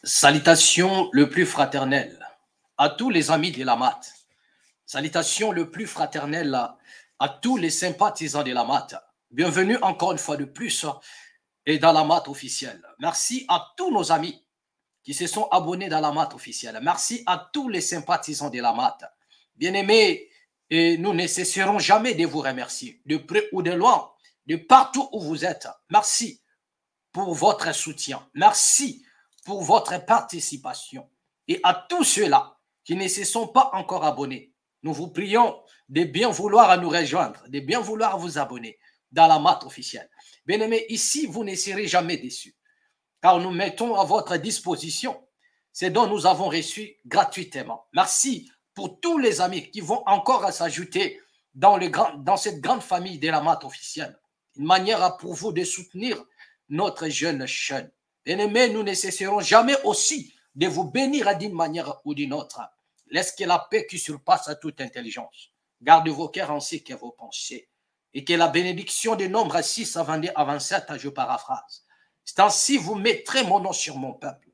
Salutations le plus fraternel à tous les amis de la MAT. Salutations le plus fraternel à tous les sympathisants de la MAT. Bienvenue encore une fois de plus et dans la MAT officielle. Merci à tous nos amis qui se sont abonnés dans la MAT officielle. Merci à tous les sympathisants de la MAT. Bien-aimés, et nous ne cesserons jamais de vous remercier, de près ou de loin, de partout où vous êtes. Merci pour votre soutien. Merci pour votre participation. Et à tous ceux-là qui ne se sont pas encore abonnés, nous vous prions de bien vouloir nous rejoindre, de bien vouloir vous abonner dans la MAT officielle. Bien-aimés, ici, vous ne serez jamais déçus, car nous mettons à votre disposition ce dont nous avons reçu gratuitement. Merci pour tous les amis qui vont encore s'ajouter dans cette grande famille de la MAT officielle. Une manière pour vous de soutenir notre jeune chaîne. Bien-aimés, nous ne cesserons jamais aussi de vous bénir d'une manière ou d'une autre. Laisse que la paix qui surpasse toute intelligence garde vos cœurs ainsi que vos pensées. Et que la bénédiction des nombres 6 à 22 à 27, je paraphrase. C'est ainsi vous mettrez mon nom sur mon peuple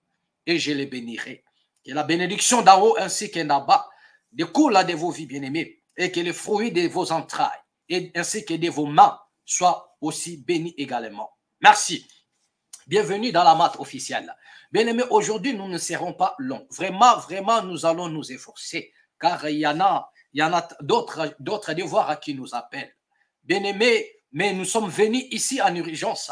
et je les bénirai. Que la bénédiction d'en haut ainsi que d'en bas découle de vos vies, bien-aimés, et que les fruits de vos entrailles et ainsi que de vos mains soient aussi bénis également. Merci. Bienvenue dans la MAT officielle. Bien-aimés, aujourd'hui, nous ne serons pas longs. Vraiment, nous allons nous efforcer, car il y en a d'autres devoirs qui nous appellent. Bien-aimés, mais nous sommes venus ici en urgence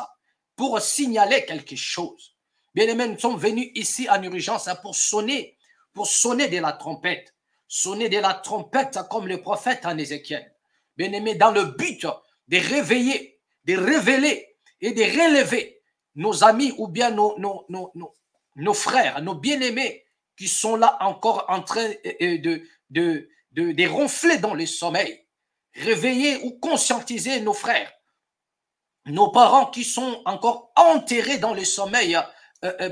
pour signaler quelque chose. Bien-aimés, nous sommes venus ici en urgence pour sonner de la trompette. Sonner de la trompette comme le prophète en Ézéchiel. Bien-aimés, dans le but de réveiller, de révéler et de relever nos amis ou bien nos frères, nos bien-aimés qui sont là encore en train de ronfler dans le sommeil. Réveiller ou conscientiser nos frères, nos parents qui sont encore enterrés dans le sommeil,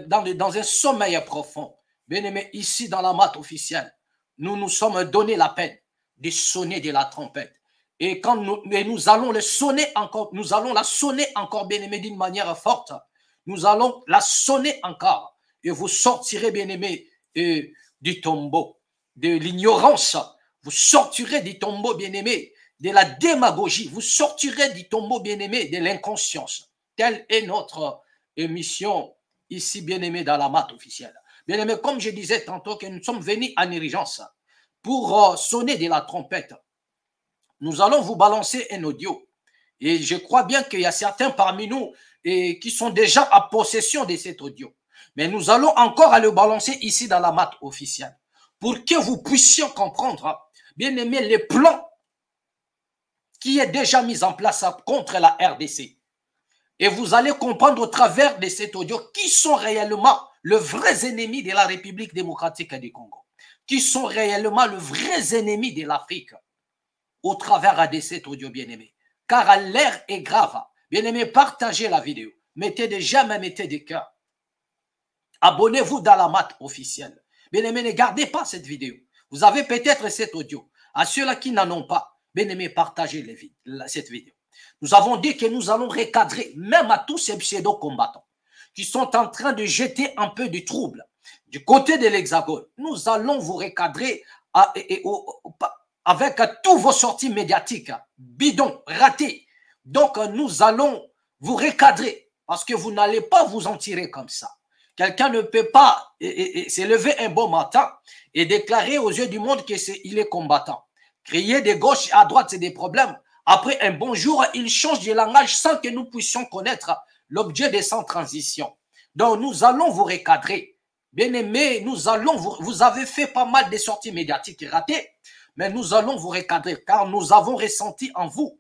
dans un sommeil profond. Bien-aimés, ici dans la MAT officielle, nous nous sommes donné la peine de sonner de la trompette. Et quand nous allons le sonner encore, nous allons la sonner encore, bien-aimés, d'une manière forte. Nous allons la sonner encore. Et vous sortirez, bien-aimés, du tombeau, de l'ignorance. Vous sortirez du tombeau, bien-aimés, de la démagogie. Vous sortirez du tombeau, bien-aimés, de l'inconscience. Telle est notre émission ici, bien-aimés, dans la MAT officielle. Bien-aimés, comme je disais tantôt que nous sommes venus en urgence pour sonner de la trompette. Nous allons vous balancer un audio. Et je crois bien qu'il y a certains parmi nous qui sont déjà en possession de cet audio. Mais nous allons encore le balancer ici dans la MAT officielle pour que vous puissiez comprendre, bien aimé, les plans qui est déjà mis en place contre la RDC. Et vous allez comprendre au travers de cet audio qui sont réellement les vrais ennemis de la République démocratique du Congo, qui sont réellement les vrais ennemis de l'Afrique au travers de cet audio, bien-aimé. Car l'air est grave. Bien-aimé, partagez la vidéo. Mettez des j'aime, mettez des cœurs. Abonnez-vous dans la MAT officielle. Bien-aimé, ne gardez pas cette vidéo. Vous avez peut-être cet audio. À ceux-là qui n'en ont pas, bien-aimé, partagez cette vidéo. Nous avons dit que nous allons recadrer, même à tous ces pseudo-combattants qui sont en train de jeter un peu de trouble du côté de l'Hexagone. Nous allons vous recadrer avec tous vos sorties médiatiques, bidons, ratés. Donc, nous allons vous recadrer parce que vous n'allez pas vous en tirer comme ça. Quelqu'un ne peut pas se lever un bon matin et déclarer aux yeux du monde qu'il est combattant. Crier de gauche à droite, c'est des problèmes. Après un bon jour, il change de langage sans que nous puissions connaître l'objet de sa transition. Donc, nous allons vous recadrer. Bien aimé, vous avez fait pas mal de sorties médiatiques ratées, mais nous allons vous recadrer car nous avons ressenti en vous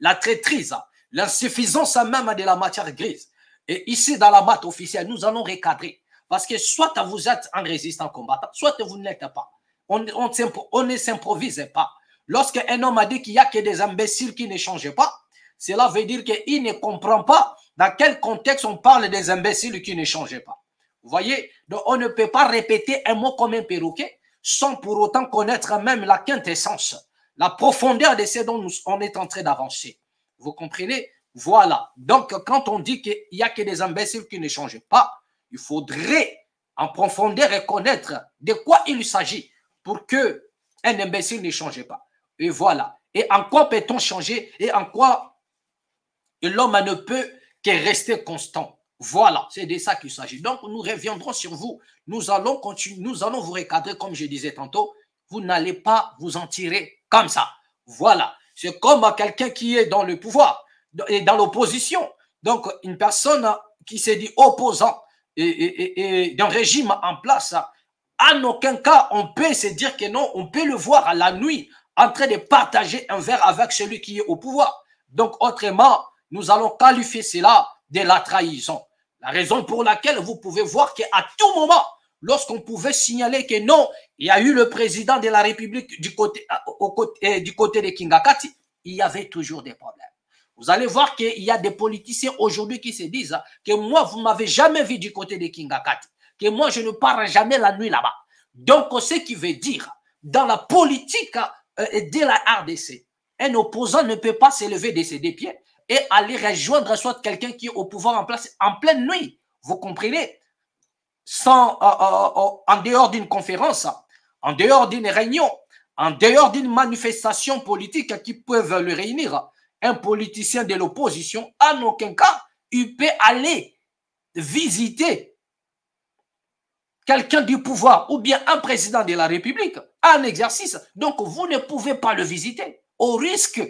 la traîtrise, l'insuffisance même de la matière grise. Et ici, dans la MAT officielle, nous allons recadrer. Parce que soit vous êtes un résistant combattant, soit vous ne l'êtes pas. On ne s'improvise pas. Lorsqu'un homme a dit qu'il n'y a que des imbéciles qui ne changent pas, cela veut dire qu'il ne comprend pas dans quel contexte on parle des imbéciles qui ne changent pas. Vous voyez? Donc, on ne peut pas répéter un mot comme un perroquet sans pour autant connaître même la quintessence, la profondeur de ce dont on est en train d'avancer. Vous comprenez? Voilà. Donc, quand on dit qu'il n'y a que des imbéciles qui ne changent pas, il faudrait en profondeur et connaître de quoi il s'agit pour que un imbécile ne change pas. Et voilà. Et en quoi peut-on changer et en quoi l'homme ne peut que rester constant. Voilà, c'est de ça qu'il s'agit. Donc, nous reviendrons sur vous. Nous allons continuer, nous allons vous recadrer, comme je disais tantôt. Vous n'allez pas vous en tirer comme ça. Voilà. C'est comme quelqu'un qui est dans le pouvoir et dans l'opposition. Donc, une personne qui s'est dit opposant et d'un régime en place, en aucun cas, on peut se dire que non, on peut le voir à la nuit en train de partager un verre avec celui qui est au pouvoir. Donc, autrement, nous allons qualifier cela de la trahison. La raison pour laquelle vous pouvez voir qu'à tout moment, lorsqu'on pouvait signaler que non, il y a eu le président de la République du côté de Kingakati, il y avait toujours des problèmes. Vous allez voir qu'il y a des politiciens aujourd'hui qui se disent que moi, vous ne m'avez jamais vu du côté de Kingakati, que moi, je ne pars jamais la nuit là-bas. Donc, ce qui veut dire, dans la politique de la RDC, un opposant ne peut pas s'élever de ses deux pieds et aller rejoindre soit quelqu'un qui est au pouvoir en place en pleine nuit. Vous comprenez? En dehors d'une conférence, en dehors d'une réunion, en dehors d'une manifestation politique qui peuvent le réunir, un politicien de l'opposition, en aucun cas, il peut aller visiter quelqu'un du pouvoir ou bien un président de la République en exercice. Donc, vous ne pouvez pas le visiter au risque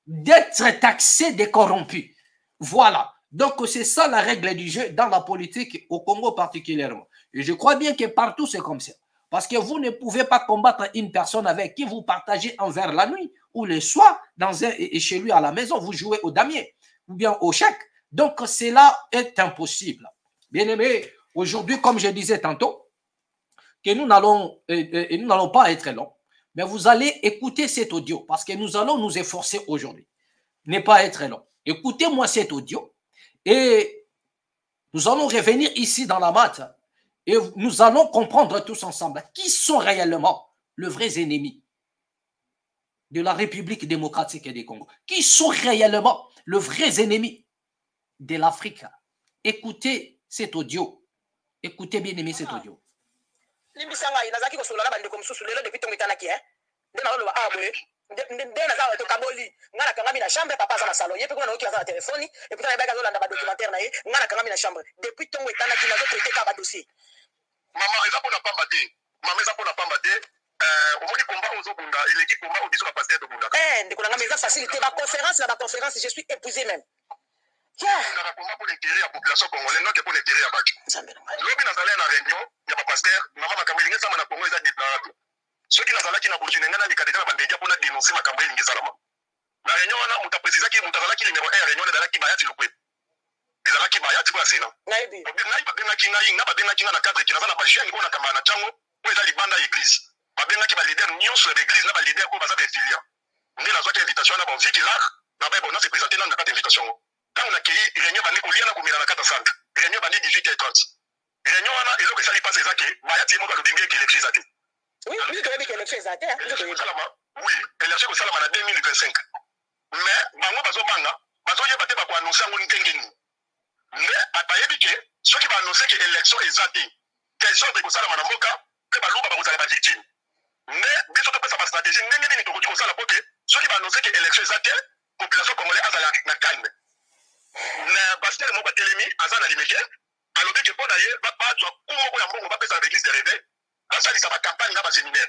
d'être taxé de corrompu. Voilà. Donc, c'est ça la règle du jeu dans la politique, au Congo particulièrement. Et je crois bien que partout, c'est comme ça. Parce que vous ne pouvez pas combattre une personne avec qui vous partagez un verre la nuit ou le soir et chez lui à la maison, vous jouez au damier ou bien au chèque. Donc, cela est impossible. Bien aimé, aujourd'hui, comme je disais tantôt, que nous n'allons pas être longs, mais vous allez écouter cet audio parce que nous allons nous efforcer aujourd'hui. Ne pas être long. Écoutez-moi cet audio et nous allons revenir ici dans la maths et nous allons comprendre tous ensemble qui sont réellement les vrais ennemis de la République démocratique du Congo. Qui sont réellement les vrais ennemis de l'Afrique. Écoutez cet audio. Écoutez bien aimé cet audio. nde naza to kaboli nga na kangami na chambre papa za na salon yepe kuna oki na telefoni et puis na beka zolanda ba documentaire na ye nga na kangami na chambre depuis tongo etana ki nazo traiter ka ba dossier mama eza pona pamba te mama eza pona pamba te omoni combat ozo bunda ileki combat obiso ka pasteur to bunda ndeko na ngami eza facilité ba conférence je suis épuisé même na combat pour l'intérêt ya population congolaise non que pour l'intérêt ya baki lobi na zalé na réunion ya ba pasteur mama makameli ngesa na Congo eza déplorable ceux qui nazalaki na bojine ngana ni kadeka ba media pona dénoncer makambo elingi salama na réunion wana muta préciser ki muta zalaki numéro 1 réunion ezalaki bayati lokwe ezalaki bayati kwa sena naibi babenga kinga inga babenga kinga na cadre ki nazala ba jeune ko na kamba na chango ko ezali banda église babenga ki ba leader nyonso ya église na ba leader ko baza befilia ndi na zwaki invitation na bonziki là na ba bona se présenter na carte invitation quand on a créé réunion bandi ko liana ko mira na carte centre réunion bandi 18h30 réunion wana eloko esali passe ezaki bayati mo ka lobingi ki électricité. Oui, oui, que l'élection est atteinte. Oui, l'élection est en 2025. Mais, bango bazobanga, bazoyeba te bako annoncer ngo ndengeni. Mais bayebi ke ceux qui va annoncer que l'élection est atteinte. Quels sont des kosala na mboka, pe baluba bakozala ba victime. Mais biso to pesa ba stratégie ndenge ni tokoti kosala poke, ceux qui va annoncer que l'élection est atteinte, population congolaise azala na calme. Na pasteur mo batelemi azana limeke, alobi ke pona ye ba twa kumo ko ya mbongo ba pesa l'église de réveil. Ça ça va campagne na séminaire.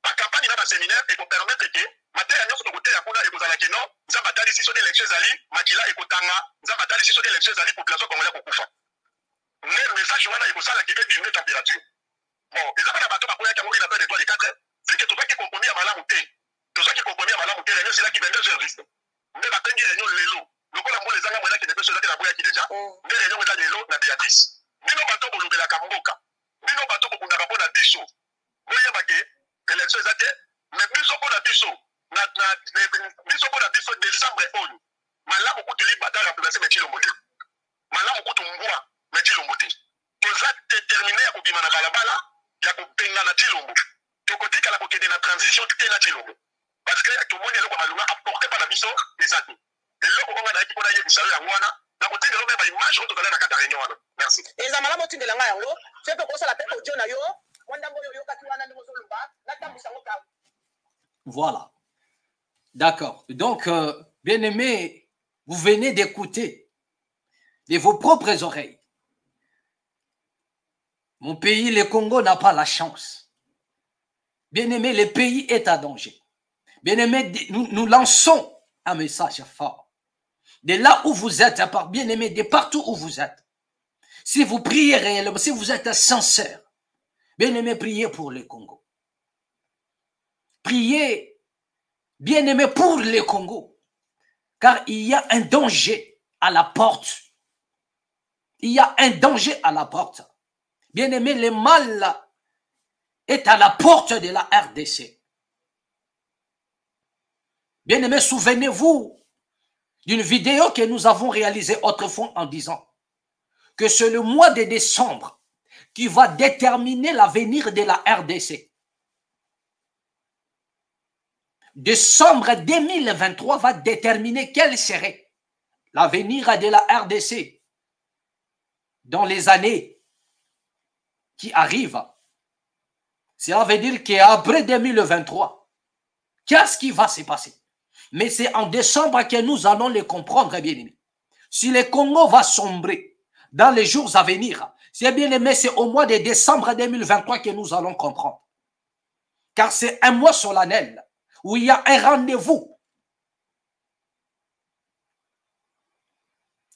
La campagne na séminaire et pour permettre que matériel nyonso côté ya kuna et kozala ke non, ça va dali si sur élections ali, makila et kotanga, ça va dali si sur élections ali population congolaise kokufa. Mais le message wana et kosala ke diminuer température. Bon, et ça na bato ba koya kango il appelle étoile de 4, c'est que tu vas qui compromis à malamu té. Tu vas qui compromis à malamu té, c'est là qui vient de service. Mais la tenue réunion lelo. Le kola mo les anga mo là qui dépêche là la boya qui déjà. Mais réunion est lelo na Béatrice. Bino bato ko lobela kamboka. Bino bato ko kundaka pona biso. Boyeba ke élection ezate mais biso pona biso na biso pona biso décembre oyo. Malamu kutuli batala remplacer Metilo Mbote. Malamu kutumbua Metilo Mbote. Toza déterminé ya kobima na balabala ya kopenga na Tilombo. Tokotika la kokende na transition te na Tilombo. Parce que tout le monde eloko malunga apporté par la biso ezate. Eloko konga na ki pona ye bisalo ya ngwana Merci. Voilà. D'accord. Donc, bien-aimés, vous venez d'écouter de vos propres oreilles. Mon pays, le Congo, n'a pas la chance. Bien-aimés, le pays est à danger. Bien-aimés, nous lançons un message fort. De là où vous êtes, bien-aimés, de partout où vous êtes. Si vous priez réellement, si vous êtes sincère, bien-aimés, priez pour le Congo. Priez, bien-aimés, pour le Congo. Car il y a un danger à la porte. Il y a un danger à la porte. Bien-aimés, le mal est à la porte de la RDC. Bien-aimés, souvenez-vous d'une vidéo que nous avons réalisée autrefois en disant que c'est le mois de décembre qui va déterminer l'avenir de la RDC. Décembre 2023 va déterminer quel serait l'avenir de la RDC dans les années qui arrivent. Cela veut dire qu'après 2023, qu'est-ce qui va se passer? Mais c'est en décembre que nous allons le comprendre, bien aimé. Si le Congo va sombrer dans les jours à venir, c'est bien aimé, c'est au mois de décembre 2023 que nous allons comprendre. Car c'est un mois solennel où il y a un rendez-vous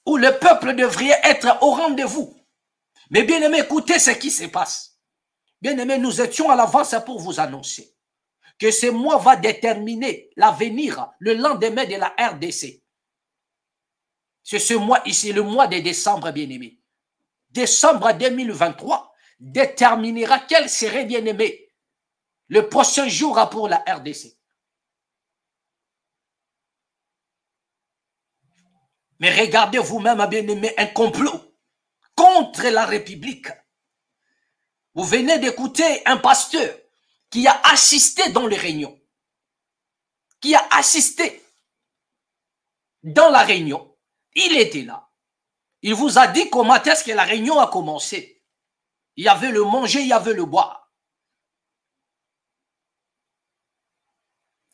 où le peuple devrait être au rendez-vous. Mais bien aimé, écoutez ce qui se passe. Bien aimé, nous étions à l'avance pour vous annoncer que ce mois va déterminer l'avenir, le lendemain de la RDC. C'est ce mois ici, le mois de décembre, bien-aimé. Décembre 2023 déterminera quel serait, bien-aimé, le prochain jour pour la RDC. Mais regardez vous-même, bien-aimé, un complot contre la République. Vous venez d'écouter un pasteur qui a assisté dans les réunions, qui a assisté dans la réunion. Il était là. Il vous a dit comment est-ce que la réunion a commencé. Il y avait le manger, il y avait le boire.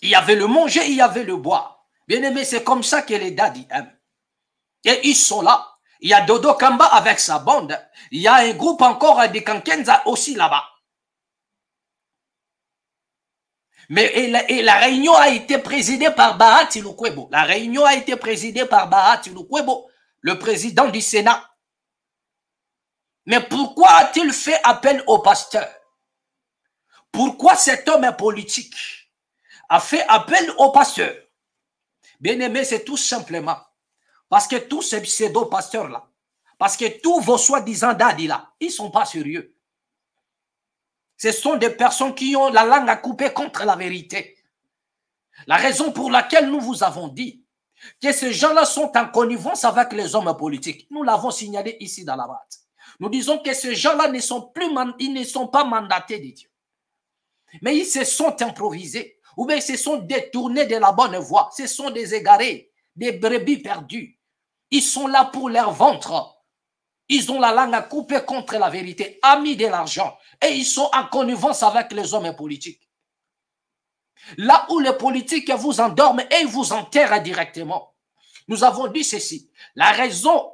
Il y avait le manger, il y avait le boire. Bien aimé, c'est comme ça que les dadis aiment. Et ils sont là. Il y a Dodo Kamba avec sa bande. Il y a un groupe encore de Kankenza aussi là-bas. Mais et la réunion a été présidée par Bahati Lukwebo. La réunion a été présidée par Bahati Lukwebo, le président du Sénat. Mais pourquoi a-t-il fait appel au pasteur? Pourquoi cet homme politique a fait appel au pasteur? Bien aimé, c'est tout simplement parce que tous ces pseudo-pasteurs-là, parce que tous vos soi-disant dadis-là, ils ne sont pas sérieux. Ce sont des personnes qui ont la langue à couper contre la vérité. La raison pour laquelle nous vous avons dit que ces gens-là sont en connivence avec les hommes politiques. Nous l'avons signalé ici dans la base. Nous disons que ces gens-là ne sont pas mandatés de Dieu. Mais ils se sont improvisés ou bien ils se sont détournés de la bonne voie. Ce sont des égarés, des brebis perdus. Ils sont là pour leur ventre. Ils ont la langue à couper contre la vérité, amis de l'argent. Et ils sont en connivence avec les hommes politiques. Là où les politiques vous endorment et ils vous enterrent directement. Nous avons dit ceci. La raison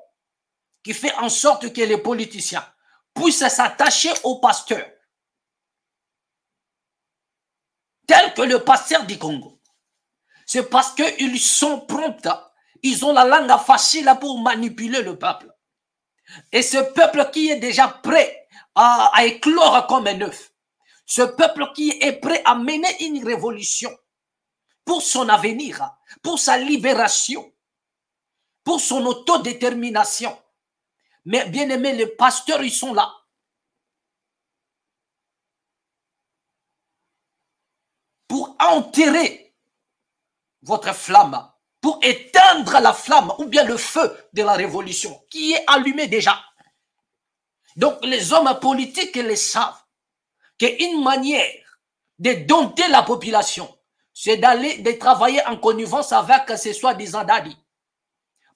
qui fait en sorte que les politiciens puissent s'attacher aux pasteurs, tels que le pasteur du Congo, c'est parce qu'ils sont prompts. Ils ont la langue facile pour manipuler le peuple. Et ce peuple qui est déjà prêt à éclore comme un œuf, ce peuple qui est prêt à mener une révolution pour son avenir, pour sa libération, pour son autodétermination. Mais bien aimé, les pasteurs, ils sont là. Pour enterrer votre flamme, pour éteindre la flamme ou bien le feu de la révolution qui est allumé déjà. Donc les hommes politiques les savent qu'une manière de dompter la population, c'est de travailler en connivence avec ces soi-disant dadis.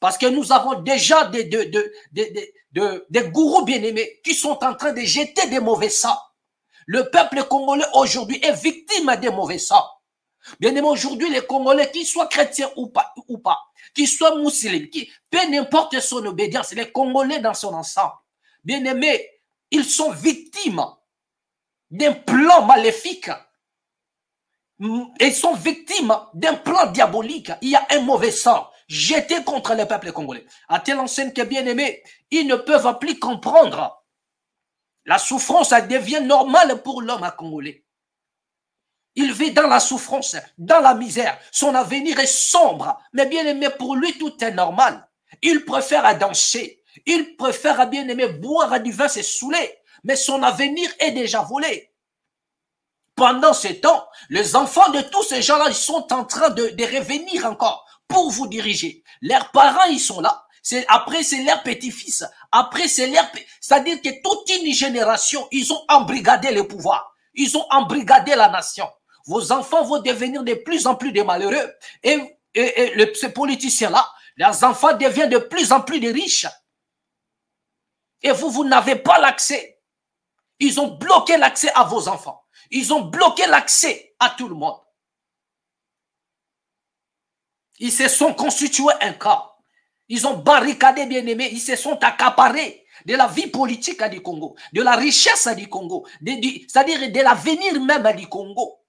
Parce que nous avons déjà des gourous bien-aimés qui sont en train de jeter des mauvais sangs. Le peuple congolais aujourd'hui est victime des mauvais sangs. Bien-aimés, aujourd'hui, les Congolais, qu'ils soient chrétiens ou pas, qu'ils soient musulmans, peu n'importe son obédience, les Congolais dans son ensemble, bien-aimés, ils sont victimes d'un plan maléfique. Ils sont victimes d'un plan diabolique. Il y a un mauvais sang jeté contre le peuple congolais. À telle enseigne que, bien-aimés, ils ne peuvent plus comprendre. La souffrance, ça devient normale pour l'homme congolais. Il vit dans la souffrance, dans la misère. Son avenir est sombre. Mais bien aimé, pour lui, tout est normal. Il préfère danser. Il préfère, bien aimé, boire du vin, se saouler. Mais son avenir est déjà volé. Pendant ce temps, les enfants de tous ces gens-là, ils sont en train de revenir encore pour vous diriger. Leurs parents, ils sont là. Après, c'est leurs petits-fils. Après, c'est leur... C'est-à-dire que toute une génération, ils ont embrigadé le pouvoir. Ils ont embrigadé la nation. Vos enfants vont devenir de plus en plus des malheureux. Et ces politiciens-là, leurs enfants deviennent de plus en plus des riches. Et vous n'avez pas l'accès. Ils ont bloqué l'accès à vos enfants. Ils ont bloqué l'accès à tout le monde. Ils se sont constitués un camp. Ils ont barricadé, bien-aimés. Ils se sont accaparés de la vie politique du Congo, de la richesse du Congo, c'est-à-dire de l'avenir même du Congo.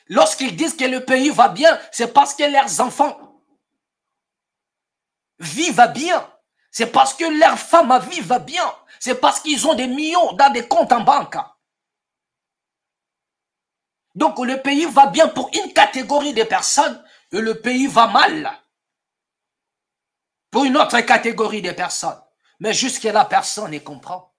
Lorsqu'ils disent que le pays va bien, c'est parce que leurs enfants vivent bien. C'est parce que leurs femmes vivent bien. C'est parce qu'ils ont des millions dans des comptes en banque. Donc le pays va bien pour une catégorie de personnes et le pays va mal pour une autre catégorie de personnes. Mais jusque-là, personne ne comprend.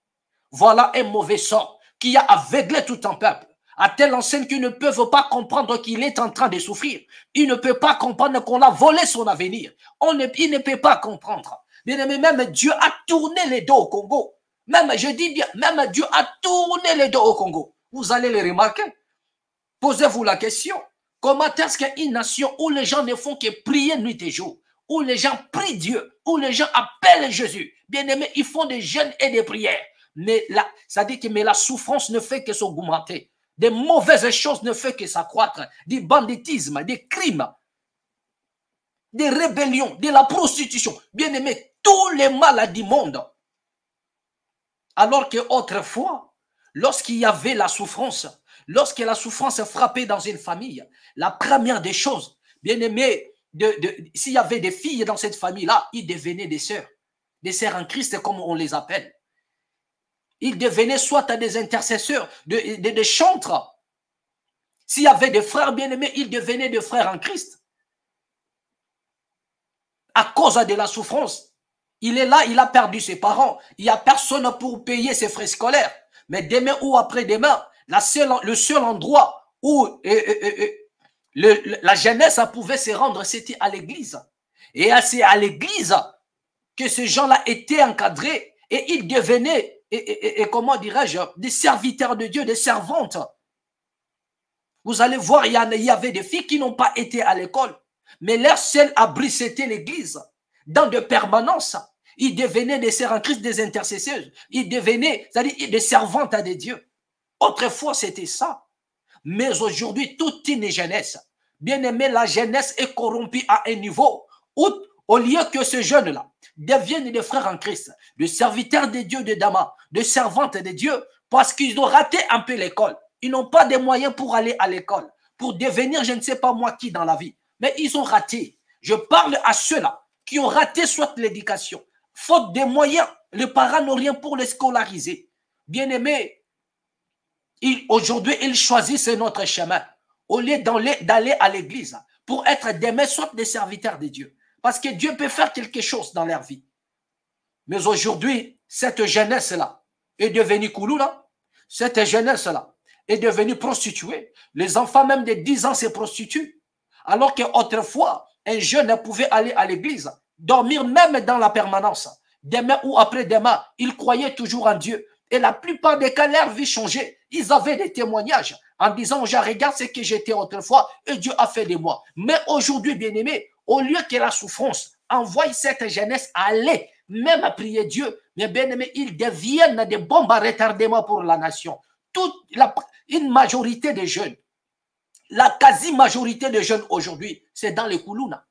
Voilà un mauvais sort qui a aveuglé tout un peuple. À telle enseigne qu'ils ne peuvent pas comprendre qu'il est en train de souffrir. Il ne peut pas comprendre qu'on a volé son avenir. Il ne peut pas comprendre. Bien aimé, même Dieu a tourné les dos au Congo. Même, je dis bien, même Dieu a tourné les dos au Congo. Vous allez le remarquer. Posez-vous la question. Comment est-ce qu'une nation où les gens ne font que prier nuit et jour, où les gens prient Dieu, où les gens appellent Jésus, bien aimé, ils font des jeûnes et des prières. Mais ça dit que la souffrance ne fait que s'augmenter. Des mauvaises choses ne fait que s'accroître. Du banditisme, des crimes, des rébellions, de la prostitution. Bien aimé, tous les malades du monde. Alors qu'autrefois, lorsqu'il y avait la souffrance, lorsque la souffrance frappait dans une famille, la première des choses, bien aimé, s'il y avait des filles dans cette famille-là, ils devenaient des sœurs en Christ comme on les appelle. Ils devenaient soit des intercesseurs, des chantres. S'il y avait des frères bien-aimés, ils devenaient des frères en Christ. À cause de la souffrance, il est là, il a perdu ses parents. Il n'y a personne pour payer ses frais scolaires. Mais demain ou après-demain, le seul endroit où la jeunesse pouvait se rendre, c'était à l'église. Et c'est à l'église que ces gens-là étaient encadrés et ils devenaient, comment dirais-je, des serviteurs de Dieu, des servantes. Vous allez voir, il y avait des filles qui n'ont pas été à l'école, mais leur seul abri, c'était l'église. Dans de permanence, ils devenaient des sœurs en Christ, des intercesseuses. Ils devenaient, c'est-à-dire des servantes à des dieux. Autrefois, c'était ça. Mais aujourd'hui, toute une jeunesse, bien aimé, la jeunesse est corrompue à un niveau où, au lieu que ces jeunes-là deviennent des frères en Christ, des serviteurs de Dieu de Dama, des servantes de Dieu, parce qu'ils ont raté un peu l'école. Ils n'ont pas de moyens pour aller à l'école, pour devenir je ne sais pas moi qui dans la vie. Mais ils ont raté. Je parle à ceux-là qui ont raté soit l'éducation. Faute de moyens, les parents n'ont rien pour les scolariser. Bien aimé, aujourd'hui, ils choisissent notre chemin au lieu d'aller à l'église pour être demain soit des serviteurs de Dieu. Parce que Dieu peut faire quelque chose dans leur vie. Mais aujourd'hui, cette jeunesse-là est devenue kouloula. Cette jeunesse-là est devenue prostituée. Les enfants même de 10 ans se prostituent. Alors qu'autrefois, un jeune pouvait aller à l'église, dormir même dans la permanence. Demain ou après-demain, il croyait toujours en Dieu. Et la plupart des cas, leur vie changeait. Ils avaient des témoignages en disant, je regarde ce que j'étais autrefois et Dieu a fait de moi. Mais aujourd'hui, bien-aimé, au lieu que la souffrance envoie cette jeunesse aller, même à prier Dieu, mais bien-aimé, ils deviennent des bombes à retardement pour la nation. Une majorité des jeunes, la quasi-majorité des jeunes aujourd'hui, c'est dans les koulouna.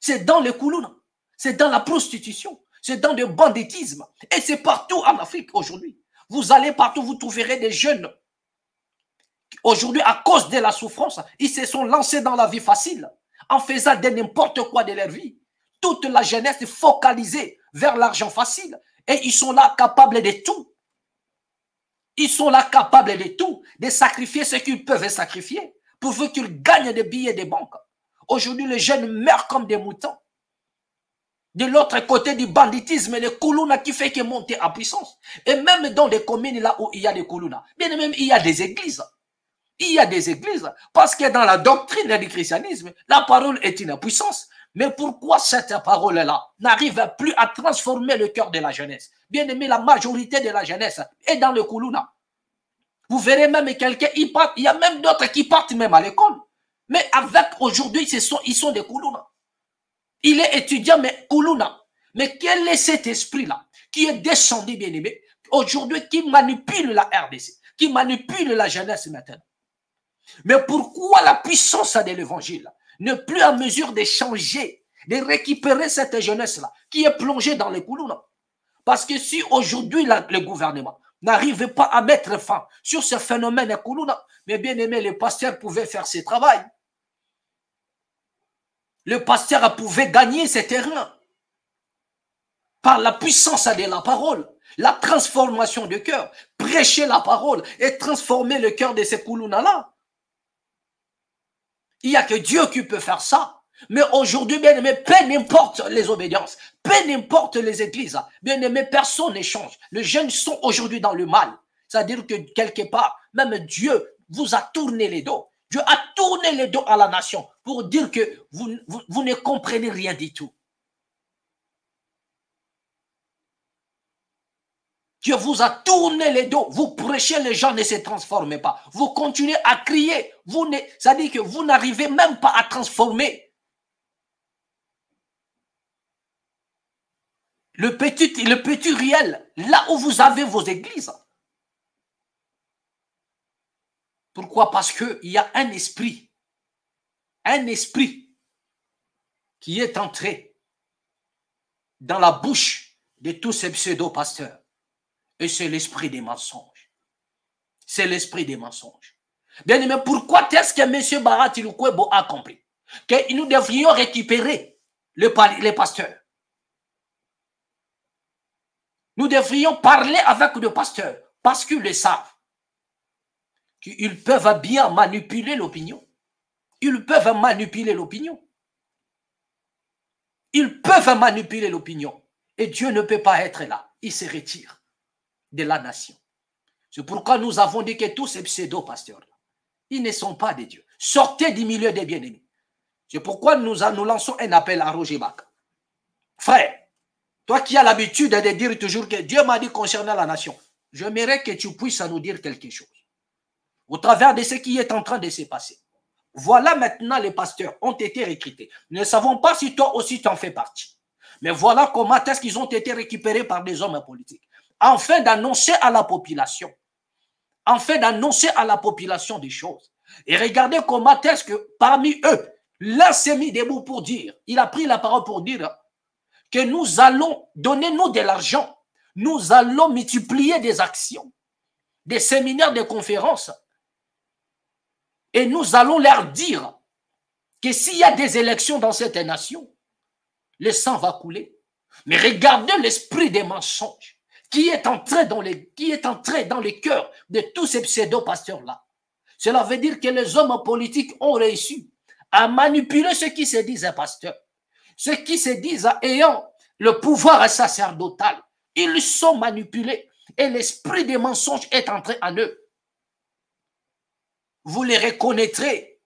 C'est dans les koulouna. C'est dans la prostitution. C'est dans le banditisme. Et c'est partout en Afrique aujourd'hui. Vous allez partout, vous trouverez des jeunes. Aujourd'hui, à cause de la souffrance, ils se sont lancés dans la vie facile, en faisant de n'importe quoi de leur vie. Toute la jeunesse est focalisée vers l'argent facile. Et ils sont là capables de tout. Ils sont là capables de tout, de sacrifier ce qu'ils peuvent sacrifier, pourvu qu'ils gagnent des billets de banque. Aujourd'hui, les jeunes meurent comme des moutons. De l'autre côté du banditisme, les koulouna qui fait que monter en puissance. Et même dans les communes là où il y a des koulouna, bien même il y a des églises. Il y a des églises, parce que dans la doctrine du christianisme, la parole est une puissance. Mais pourquoi cette parole-là n'arrive plus à transformer le cœur de la jeunesse? Bien aimé, la majorité de la jeunesse est dans le koulouna. Vous verrez même quelqu'un, il y a même d'autres qui partent même à l'école. Mais avec aujourd'hui, ils sont des koulouna. Il est étudiant, mais koulouna. Mais quel est cet esprit-là qui est descendu, bien aimé, aujourd'hui, qui manipule la RDC, qui manipule la jeunesse maintenant? Mais pourquoi la puissance de l'évangile n'est plus en mesure de changer, de récupérer cette jeunesse-là qui est plongée dans les koulouna? Parce que si aujourd'hui le gouvernement n'arrive pas à mettre fin sur ce phénomène koulouna, mais bien aimé, le pasteur pouvait faire ses travail. Le pasteur pouvait gagner ses terrains par la puissance de la parole, la transformation du cœur, prêcher la parole et transformer le cœur de ces koulouna-là. Il n'y a que Dieu qui peut faire ça. Mais aujourd'hui, bien aimé, peu n'importe les obédiences, peu n'importe les églises, bien aimé, personne n'échange. Les jeunes sont aujourd'hui dans le mal. C'est-à-dire que quelque part, même Dieu vous a tourné les dos. Dieu a tourné les dos à la nation pour dire que vous ne comprenez rien du tout. Dieu vous a tourné les dos. Vous prêchez, les gens ne se transforment pas. Vous continuez à crier. C'est-à-dire que vous n'arrivez même pas à transformer le petit réel, là où vous avez vos églises. Pourquoi? Parce qu'il y a un esprit qui est entré dans la bouche de tous ces pseudo-pasteurs. Et c'est l'esprit des mensonges. C'est l'esprit des mensonges. Bien aimé, pourquoi est-ce que M. Barati Lukwebo a compris que nous devrions récupérer les pasteurs? Nous devrions parler avec les pasteurs parce qu'ils le savent. Qu'ils peuvent bien manipuler l'opinion. Ils peuvent manipuler l'opinion. Ils peuvent manipuler l'opinion. Et Dieu ne peut pas être là. Il se retire de la nation. C'est pourquoi nous avons dit que tous ces pseudo-pasteurs-là, ils ne sont pas des dieux. Sortez du milieu des bien-aimés. C'est pourquoi nous lançons un appel à Roger Bach. Frère, toi qui as l'habitude de dire toujours que Dieu m'a dit concernant la nation, j'aimerais que tu puisses nous dire quelque chose. Au travers de ce qui est en train de se passer. Voilà maintenant les pasteurs ont été recrutés. Nous ne savons pas si toi aussi tu en fais partie. Mais voilà comment est-ce qu'ils ont été récupérés par des hommes politiques. Afin d'annoncer à la population. Afin d'annoncer à la population des choses. Et regardez comment est-ce que parmi eux, l'un s'est mis debout pour dire, il a pris la parole pour dire que nous allons donner nous de l'argent. Nous allons multiplier des actions, des séminaires, des conférences. Et nous allons leur dire que s'il y a des élections dans cette nation, le sang va couler. Mais regardez l'esprit des mensonges qui est entré dans les cœurs de tous ces pseudo-pasteurs-là. Cela veut dire que les hommes politiques ont réussi à manipuler ceux qui se disent pasteurs, ceux qui se disent ayant le pouvoir sacerdotal. Ils sont manipulés et l'esprit des mensonges est entré en eux. Vous les reconnaîtrez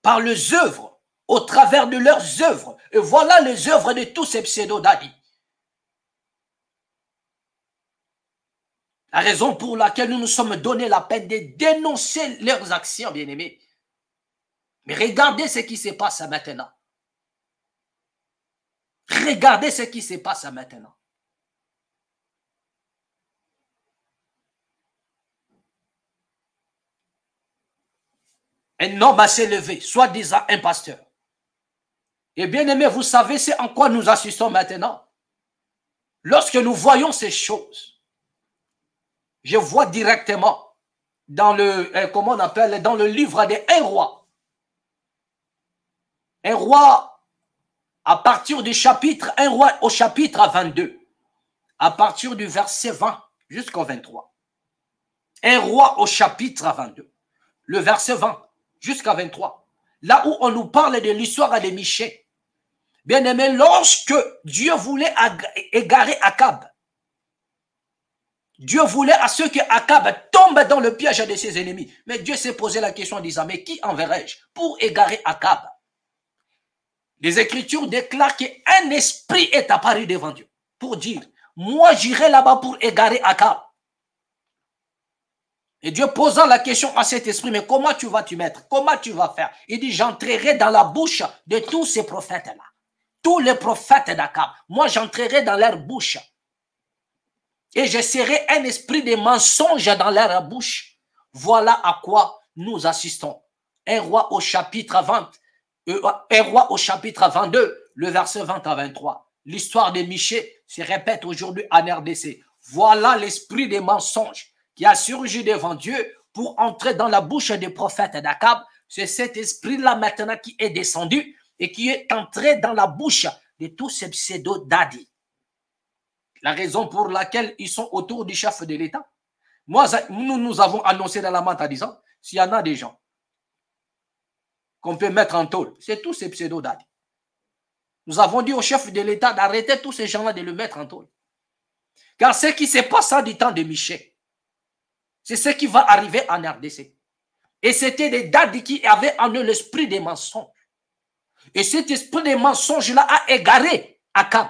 par les œuvres, au travers de leurs œuvres. Et voilà les œuvres de tous ces pseudo-dadis. La raison pour laquelle nous nous sommes donné la peine de dénoncer leurs actions, bien-aimés. Mais regardez ce qui se passe maintenant. Regardez ce qui se passe maintenant. Un homme s'est levé, soi-disant un pasteur. Et bien aimé, vous savez, c'est en quoi nous assistons maintenant. Lorsque nous voyons ces choses, je vois directement dans le, comment on appelle, dans le livre des Un roi. Un roi, à partir du chapitre, un roi au chapitre 22, à partir du verset 20 jusqu'au 23. Un roi au chapitre 22, le verset 20 jusqu'à 23. Là où on nous parle de l'histoire de Michée. Bien aimé, lorsque Dieu voulait égarer Akab, Dieu voulait à ce que Akab tombe dans le piège de ses ennemis. Mais Dieu s'est posé la question en disant, mais qui enverrai-je pour égarer Akab? Les Écritures déclarent qu'un esprit est apparu devant Dieu pour dire, moi j'irai là-bas pour égarer Akab. Et Dieu posant la question à cet esprit, mais comment tu vas t'y mettre? Comment tu vas faire? Il dit, j'entrerai dans la bouche de tous ces prophètes-là. Tous les prophètes d'Akab. Moi, j'entrerai dans leur bouche. Et je serai un esprit de mensonge dans leur bouche. Voilà à quoi nous assistons. Un roi au chapitre 20, un roi au chapitre 22, le verset 20 à 23. L'histoire de Michée se répète aujourd'hui en RDC. Voilà l'esprit des mensonges qui a surgi devant Dieu pour entrer dans la bouche des prophètes d'Akab. C'est cet esprit-là maintenant qui est descendu et qui est entré dans la bouche de tous ces pseudo-dadis. La raison pour laquelle ils sont autour du chef de l'État. Nous avons annoncé dans la mante en disant, s'il y en a des gens qu'on peut mettre en tôle, c'est tous ces pseudo-dadis. Nous avons dit au chef de l'État d'arrêter tous ces gens-là de le mettre en tôle. Car ce qui se passe du temps de Michée, c'est ce qui va arriver en RDC. Et c'était des dadis qui avaient en eux l'esprit des mensonges. Et cet esprit des mensonges-là a égaré Akab.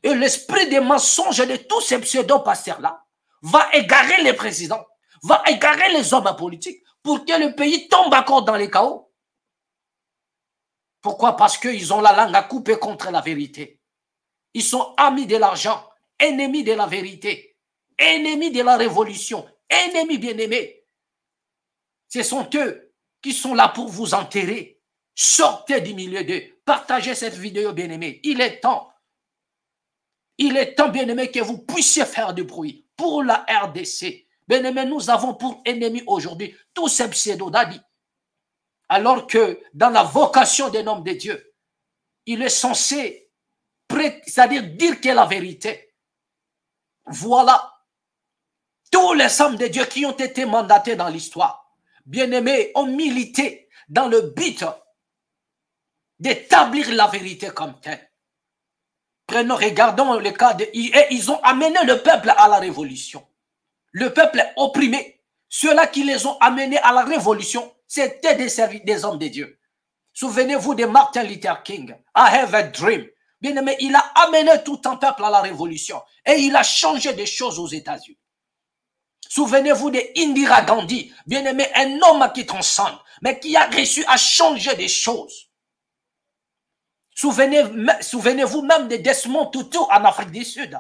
Et l'esprit des mensonges de tous ces pseudo-pasteurs-là va égarer les présidents, va égarer les hommes politiques pour que le pays tombe encore dans les chaos. Pourquoi? Parce qu'ils ont la langue à couper contre la vérité. Ils sont amis de l'argent, ennemis de la vérité, ennemis de la révolution, ennemis bien-aimés. Ce sont eux qui sont là pour vous enterrer. Sortez du milieu d'eux. Partagez cette vidéo, bien-aimés. Il est temps, bien-aimés, que vous puissiez faire du bruit pour la RDC. Bien-aimés, nous avons pour ennemis aujourd'hui tous ces pseudo-dadis. Alors que dans la vocation d'un homme de Dieu, il est censé, c'est-à-dire dire que la vérité. Voilà. Tous les hommes de Dieu qui ont été mandatés dans l'histoire, bien-aimés, ont milité dans le but d'établir la vérité comme telle. Regardons le cas de... Ils ont amené le peuple à la révolution. Le peuple est opprimé. Ceux-là qui les ont amenés à la révolution, c'était des hommes de Dieu. Souvenez-vous de Martin Luther King. I have a dream. Bien aimé, il a amené tout un peuple à la révolution. Et il a changé des choses aux États-Unis. Souvenez-vous de Indira Gandhi. Bien aimé, un homme qui transcende, mais qui a réussi à changer des choses. Souvenez-vous même de Desmond Tutu en Afrique du Sud.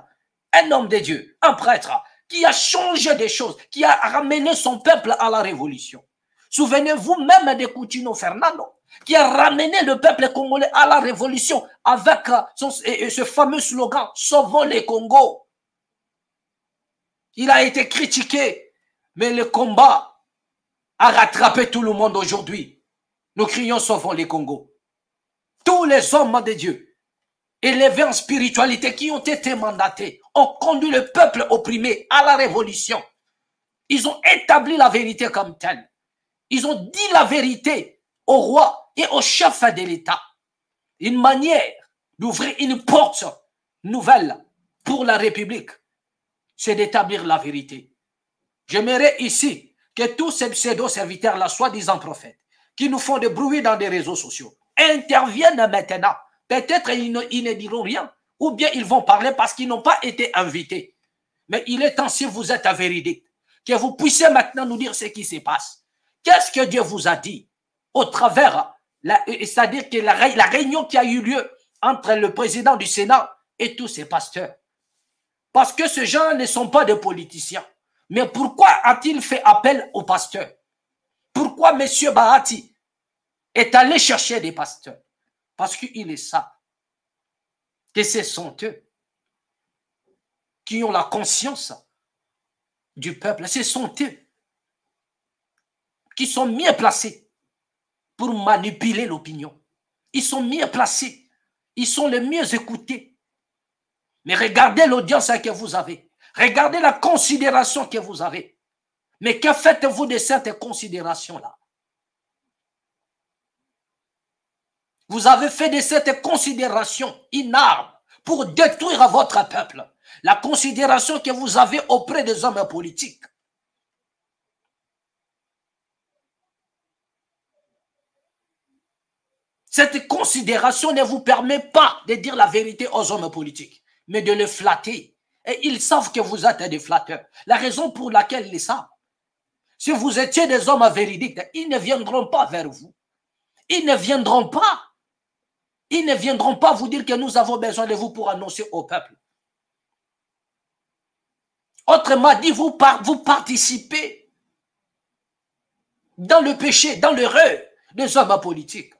Un homme de Dieu, un prêtre, qui a changé des choses, qui a ramené son peuple à la révolution. Souvenez-vous même de Coutinho Fernando, qui a ramené le peuple congolais à la révolution avec ce fameux slogan « Sauvons les Congos ». Il a été critiqué, mais le combat a rattrapé tout le monde aujourd'hui. Nous crions « Sauvons les Congos ». Tous les hommes de Dieu, élevés en spiritualité, qui ont été mandatés, ont conduit le peuple opprimé à la révolution. Ils ont établi la vérité comme telle. Ils ont dit la vérité au roi et au chef de l'État. Une manière d'ouvrir une porte nouvelle pour la République, c'est d'établir la vérité. J'aimerais ici que tous ces pseudo-serviteurs-là, soi-disant prophètes, qui nous font des bruits dans des réseaux sociaux, interviennent maintenant. Peut-être ils ne diront rien, ou bien ils vont parler parce qu'ils n'ont pas été invités. Mais il est temps, si vous êtes à véridique, que vous puissiez maintenant nous dire ce qui se passe. Qu'est-ce que Dieu vous a dit au travers, c'est-à-dire que la réunion qui a eu lieu entre le président du Sénat et tous ces pasteurs? Parce que ces gens ne sont pas des politiciens. Mais pourquoi a-t-il fait appel aux pasteurs? Pourquoi M. Bahati est allé chercher des pasteurs? Parce qu'il est ça. Que ce sont eux qui ont la conscience du peuple. Ce sont eux qui sont mieux placés pour manipuler l'opinion. Ils sont mieux placés. Ils sont les mieux écoutés. Mais regardez l'audience que vous avez. Regardez la considération que vous avez. Mais que faites-vous de cette considération-là? Vous avez fait de cette considération une arme pour détruire votre peuple. La considération que vous avez auprès des hommes politiques. Cette considération ne vous permet pas de dire la vérité aux hommes politiques, mais de les flatter. Et ils savent que vous êtes des flatteurs. La raison pour laquelle ils le savent. Si vous étiez des hommes véridiques, ils ne viendront pas vers vous. Ils ne viendront pas. Ils ne viendront pas vous dire que nous avons besoin de vous pour annoncer au peuple. Autrement dit, vous participez dans le péché, dans l'erreur des hommes politiques.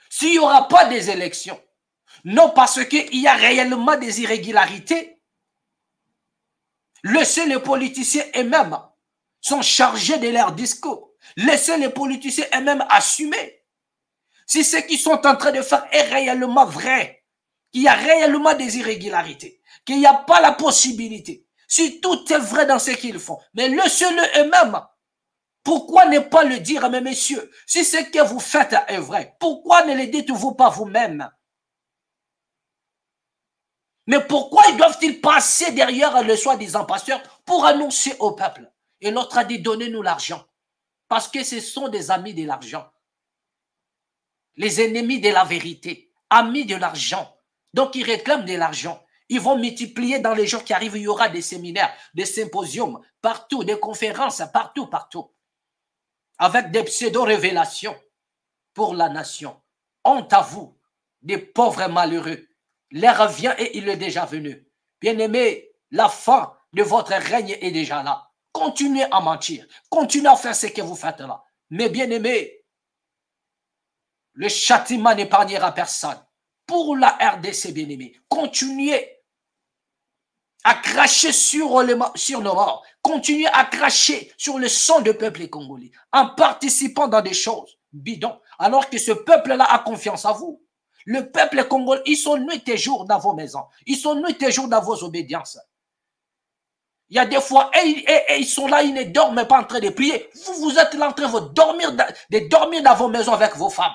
S'il n'y aura pas des élections, non parce qu'il y a réellement des irrégularités, laissez les politiciens eux-mêmes sont chargés de leur discours. Laissez les politiciens eux-mêmes assumer. Si ce qu'ils sont en train de faire est réellement vrai, qu'il y a réellement des irrégularités, qu'il n'y a pas la possibilité, si tout est vrai dans ce qu'ils font, mais laissez-le eux-mêmes. Pourquoi ne pas le dire, mais messieurs, si ce que vous faites est vrai, pourquoi ne le dites-vous pas vous-même? Mais pourquoi doivent-ils passer derrière le soi-disant pasteur pour annoncer au peuple? Et l'autre a dit, donnez-nous l'argent. Parce que ce sont des amis de l'argent. Les ennemis de la vérité, amis de l'argent. Donc, ils réclament de l'argent. Ils vont multiplier dans les jours qui arrivent. Il y aura des séminaires, des symposiums, partout, des conférences, partout, partout. Avec des pseudo-révélations pour la nation. Honte à vous, des pauvres malheureux. L'heure vient et il est déjà venu. Bien-aimés, la fin de votre règne est déjà là. Continuez à mentir. Continuez à faire ce que vous faites là. Mais bien-aimés, le châtiment n'épargnera personne. Pour la RDC, bien-aimés, continuez à cracher sur nos morts. Continuez à cracher sur le sang du peuple congolais en participant dans des choses bidons. Alors que ce peuple-là a confiance en vous. Le peuple congolais, ils sont nuit et jour dans vos maisons. Ils sont nuit et jour dans vos obédiences. Il y a des fois, et ils sont là, ils ne dorment pas en train de prier. Vous êtes là en train de dormir dans vos maisons avec vos femmes.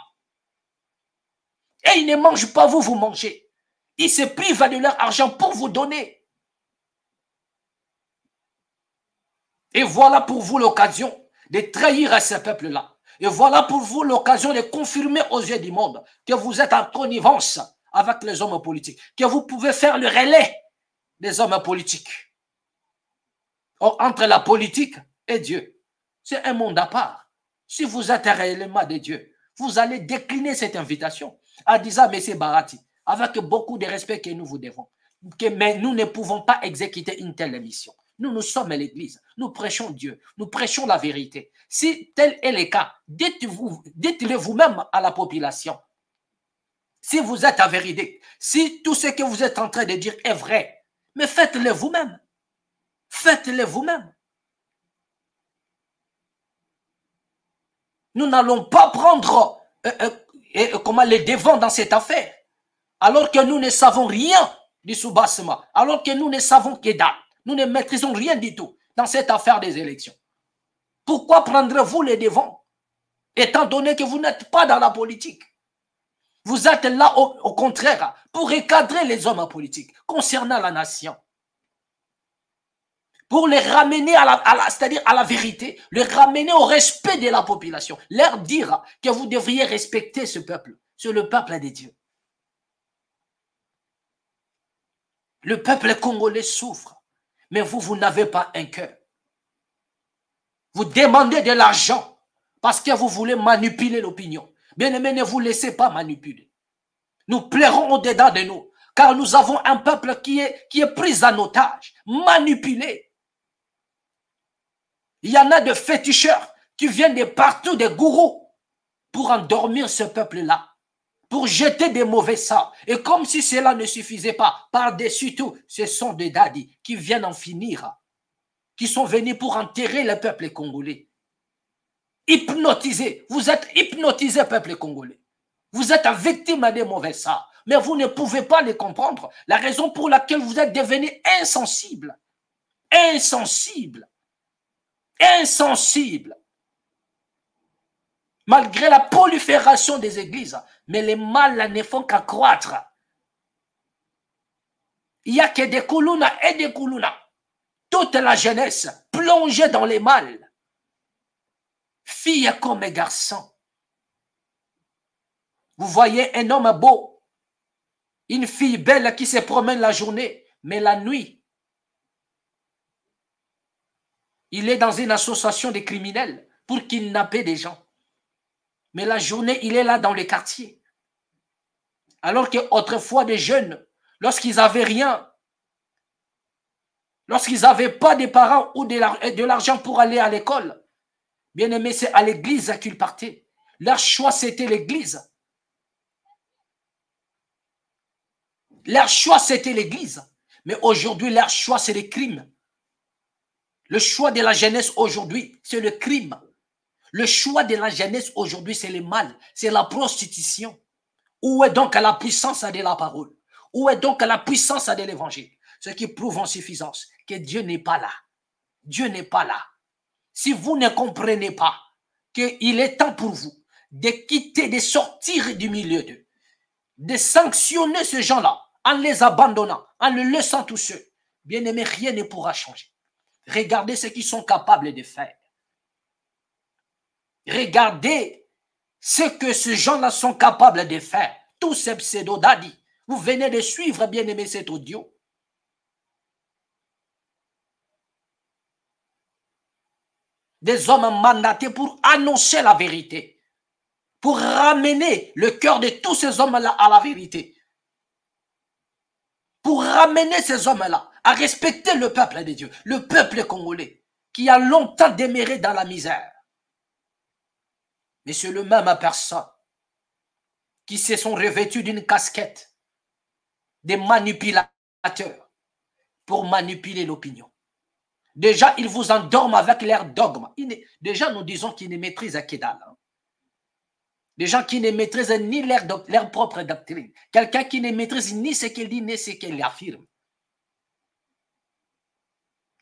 Et ils ne mangent pas, vous mangez. Ils se privent de leur argent pour vous donner. Et voilà pour vous l'occasion de trahir à ce peuple-là. Et voilà pour vous l'occasion de confirmer aux yeux du monde que vous êtes en connivence avec les hommes politiques, que vous pouvez faire le relais des hommes politiques. Or, entre la politique et Dieu, c'est un monde à part. Si vous êtes réellement de Dieu, vous allez décliner cette invitation en disant, M. Bahati, avec beaucoup de respect que nous vous devons, mais nous ne pouvons pas exécuter une telle mission. Nous sommes l'Église, nous prêchons Dieu, nous prêchons la vérité. Si tel est le cas, dites-le vous-même à la population. Si vous êtes à vérité, si tout ce que vous êtes en train de dire est vrai, mais faites-le vous-même. Faites-le vous-même. Nous n'allons pas prendre les devants dans cette affaire, alors que nous ne savons rien du soubassement, alors que nous ne savons que dalle. Nous ne maîtrisons rien du tout dans cette affaire des élections. Pourquoi prendrez-vous les devants, étant donné que vous n'êtes pas dans la politique? Vous êtes là, au contraire, pour recadrer les hommes politiques concernant la nation. Pour les ramener c'est-à-dire à la vérité, les ramener au respect de la population. Leur dire que vous devriez respecter ce peuple. C'est le peuple de Dieu. Le peuple congolais souffre. Mais vous n'avez pas un cœur. Vous demandez de l'argent parce que vous voulez manipuler l'opinion. Bien-aimés, ne vous laissez pas manipuler. Nous plairons au-dedans de nous, car nous avons un peuple qui est pris en otage, manipulé. Il y en a de féticheurs qui viennent de partout, des gourous, pour endormir ce peuple-là, pour jeter des mauvais sorts. Et comme si cela ne suffisait pas, par-dessus tout, ce sont des dadis qui viennent en finir, qui sont venus pour enterrer le peuple congolais. Hypnotisés. Vous êtes hypnotisés, peuple congolais. Vous êtes victime des mauvais sorts. Mais vous ne pouvez pas les comprendre. La raison pour laquelle vous êtes devenus insensibles. Insensibles. Insensibles. Malgré la prolifération des églises. Mais les mâles ne font qu'accroître. Il n'y a que des koulouna et des koulouna. Toute la jeunesse plongée dans les mâles. Filles comme garçons. Vous voyez un homme beau, une fille belle qui se promène la journée, mais la nuit, il est dans une association de criminels pour kidnapper des gens. Mais la journée, il est là dans les quartiers. Alors qu'autrefois, des jeunes, lorsqu'ils n'avaient rien, lorsqu'ils n'avaient pas de parents ou de l'argent pour aller à l'école, bien aimé, c'est à l'église qu'ils partaient. Leur choix, c'était l'église. Leur choix, c'était l'église. Mais aujourd'hui, leur choix, c'est les crimes. Le choix de la jeunesse aujourd'hui, c'est le crime. Le choix de la jeunesse aujourd'hui, c'est le mal. C'est la prostitution. Où est donc la puissance de la parole? Où est donc la puissance de l'évangile? Ce qui prouve en suffisance que Dieu n'est pas là. Dieu n'est pas là. Si vous ne comprenez pas qu'il est temps pour vous de quitter, de sortir du milieu d'eux, de sanctionner ces gens-là, en les abandonnant, en les laissant tous seuls, bien aimé, rien ne pourra changer. Regardez ce qu'ils sont capables de faire. Regardez ce que ces gens-là sont capables de faire. Tous ces pseudo-dadis. Vous venez de suivre, bien aimé, cet audio. Des hommes mandatés pour annoncer la vérité. Pour ramener le cœur de tous ces hommes-là à la vérité. Pour ramener ces hommes-là à respecter le peuple de Dieu, le peuple congolais, qui a longtemps demeuré dans la misère. Mais c'est le même personne qui se sont revêtus d'une casquette des manipulateurs pour manipuler l'opinion. Déjà, ils vous endorment avec leurs dogmes. Déjà, nous disons qu'ils ne maîtrisent que dalle. Des gens qui ne maîtrisent ni leur propre doctrine. Quelqu'un qui ne maîtrise ni ce qu'il dit, ni ce qu'il affirme.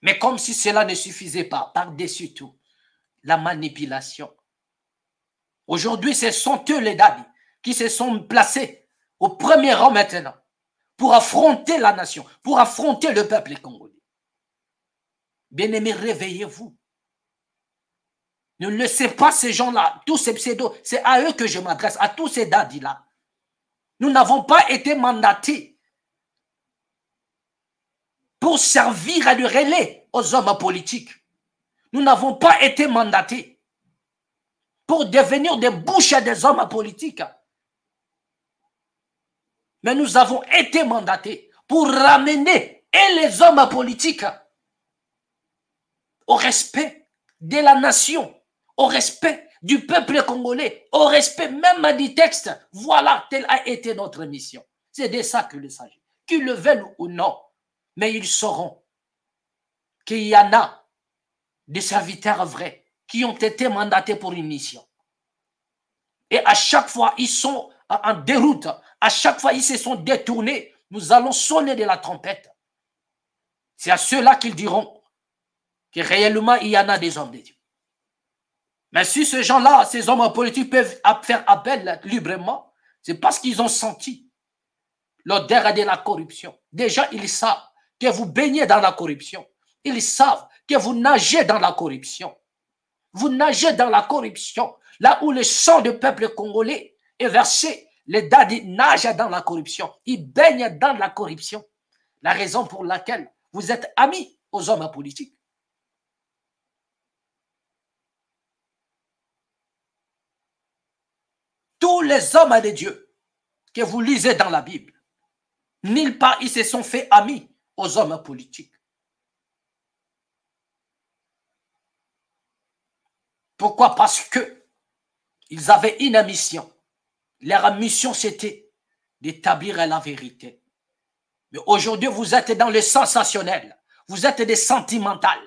Mais comme si cela ne suffisait pas, par-dessus tout, la manipulation. Aujourd'hui, ce sont eux les dadis qui se sont placés au premier rang maintenant pour affronter la nation, pour affronter le peuple congolais. Bien-aimés, réveillez-vous. Ne laissez pas ces gens-là, tous ces pseudos, c'est à eux que je m'adresse, à tous ces dadis-là. Nous n'avons pas été mandatés pour servir à le relais aux hommes politiques. Nous n'avons pas été mandatés pour devenir des bouches des hommes politiques. Mais nous avons été mandatés pour ramener et les hommes politiques au respect de la nation, au respect du peuple congolais, au respect même du texte. Voilà, telle a été notre mission. C'est de ça qu'il s'agit. Qu'ils le veulent ou non, mais ils sauront qu'il y en a des serviteurs vrais qui ont été mandatés pour une mission. Et à chaque fois, ils sont en déroute. À chaque fois, ils se sont détournés. Nous allons sonner de la trompette. C'est à ceux-là qu'ils diront que réellement, il y en a des hommes de Dieu. Mais si ces gens-là, ces hommes politiques peuvent faire appel librement, c'est parce qu'ils ont senti l'odeur de la corruption. Déjà, ils savent que vous baignez dans la corruption. Ils savent que vous nagez dans la corruption. Vous nagez dans la corruption. Là où le sang du peuple congolais est versé, les dadis nagent dans la corruption. Ils baignent dans la corruption. La raison pour laquelle vous êtes amis aux hommes politiques. Tous les hommes de Dieu que vous lisez dans la Bible, nulle part ils se sont fait amis aux hommes politiques. Pourquoi? Parce que ils avaient une mission. Leur mission, c'était d'établir la vérité. Mais aujourd'hui, vous êtes dans le sensationnel. Vous êtes des sentimentales,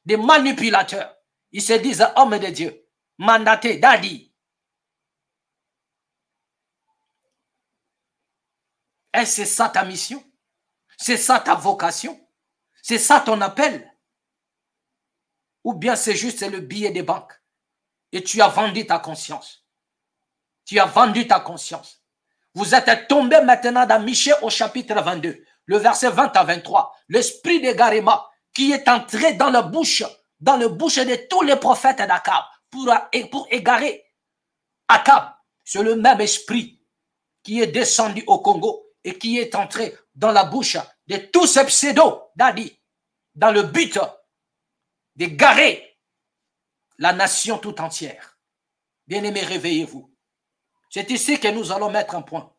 des manipulateurs. Ils se disent hommes de Dieu, mandatés, daddy. Est-ce que c'est ça ta mission? C'est ça ta vocation? C'est ça ton appel? Ou bien c'est juste le billet des banques et tu as vendu ta conscience? Tu as vendu ta conscience. Vous êtes tombé maintenant dans Michée au chapitre 22, le verset 20 à 23. L'esprit d'égarement qui est entré dans la bouche de tous les prophètes d'Akab pour égarer Akab. C'est le même esprit qui est descendu au Congo et qui est entré dans la bouche de tous ces pseudos d'Adi dans le but d'égarer la nation tout entière. Bien-aimés, réveillez-vous. C'est ici que nous allons mettre un point.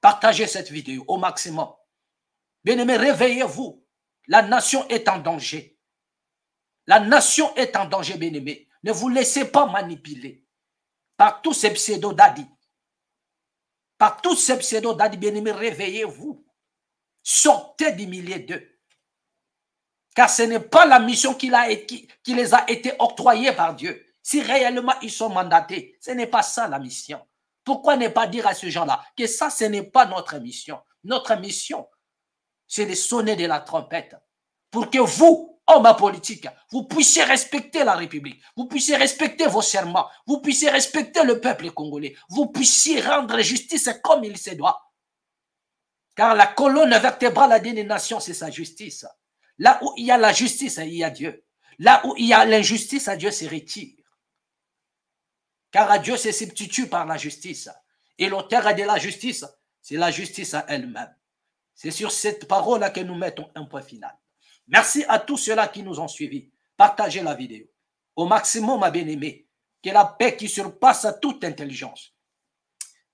Partagez cette vidéo au maximum. Bien-aimés, réveillez-vous. La nation est en danger. La nation est en danger, bien-aimés. Ne vous laissez pas manipuler par tous ces pseudos d'Adi. Par tous ces pseudos d'Adi, bien-aimés, réveillez-vous. Sortez du milieu d'eux. Car ce n'est pas la mission qui les a été octroyée par Dieu. Si réellement ils sont mandatés, ce n'est pas ça la mission. Pourquoi ne pas dire à ces gens-là que ça, ce n'est pas notre mission. Notre mission, c'est de sonner de la trompette pour que vous, hommes politiques, vous puissiez respecter la République, vous puissiez respecter vos serments, vous puissiez respecter le peuple congolais, vous puissiez rendre justice comme il se doit. Car la colonne vertébrale d'une nation, c'est sa justice. Là où il y a la justice, il y a Dieu. Là où il y a l'injustice, Dieu se retire. Car à Dieu se substitue par la justice. Et l'auteur de la justice, c'est la justice à elle-même. C'est sur cette parole que nous mettons un point final. Merci à tous ceux-là qui nous ont suivis. Partagez la vidéo. Au maximum, ma bien-aimée, que la paix qui surpasse toute intelligence.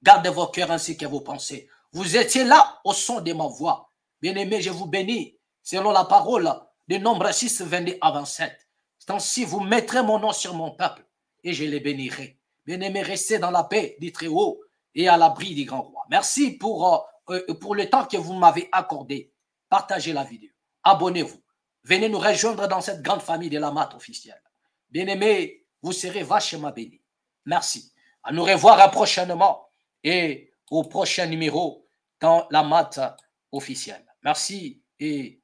Gardez vos cœurs ainsi que vos pensées. Vous étiez là au son de ma voix. Bien-aimés, je vous bénis. Selon la parole de Nombre 6, 22 à 27. Ainsi, vous mettrez mon nom sur mon peuple et je les bénirai. Bien-aimés, restez dans la paix du Très-Haut et à l'abri du Grand Roi. Merci pour le temps que vous m'avez accordé. Partagez la vidéo. Abonnez-vous. Venez nous rejoindre dans cette grande famille de la MAT officielle. Bien-aimés, vous serez vachement bénis. Merci. À nous revoir prochainement et au prochain numéro dans la MAT officielle. Merci et